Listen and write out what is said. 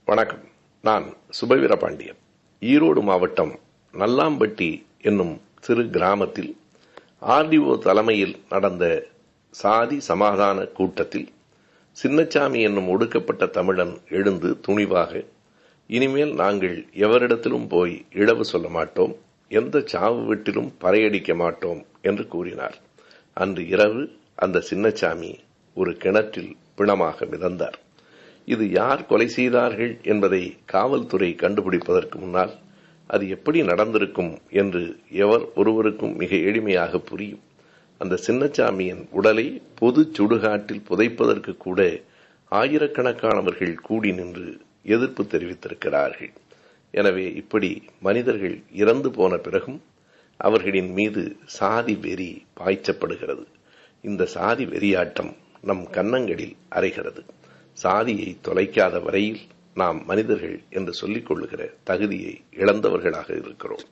வணக்கம். நான் சுபவீரபாண்டியன். ஈரோடு மாவட்டம் நல்லாம்பட்டி என்னும் சிறு கிராமத்தில் ஆர்டிஓ தலைமையில் நடந்த சாதி சமாதான கூட்டத்தில் சின்னச்சாமி என்னும் ஒடுக்கப்பட்ட தமிழன் எழுந்து துணிவாக, இனிமேல் நாங்கள் எவரிடத்திலும் போய் இழவு சொல்ல மாட்டோம், எந்த சாவு வீட்டிலும் பறையடிக்க மாட்டோம் என்று கூறினார். அன்று இரவு அந்த சின்னச்சாமி ஒரு கிணற்றில் பிணமாக மிதந்தார். இது யார் கொலை செய்தார்கள் என்பதை காவல்துறை கண்டுபிடிப்பதற்கு முன்னால் அது எப்படி நடந்திருக்கும் என்று எவர் ஒருவருக்கும் மிக எளிமையாக புரியும். அந்த சின்னச்சாமியின் உடலை பொது சுடுகாட்டில் புதைப்பதற்கு கூட ஆயிரக்கணக்கானவர்கள் கூடி நின்று எதிர்ப்பு தெரிவித்திருக்கிறார்கள். எனவே இப்படி மனிதர்கள் இறந்து போன பிறகும் அவர்களின் மீது சாதி வெறி பாய்ச்சப்படுகிறது. இந்த சாதி வெறியாட்டம் நம் கன்னங்களில் அறைகிறது. சாதியை தொலைக்காத வரையில் நாம் மனிதர்கள் என்று சொல்லிக் கொள்ளுகிற தகுதியை இழந்தவர்களாக இருக்கிறோம்.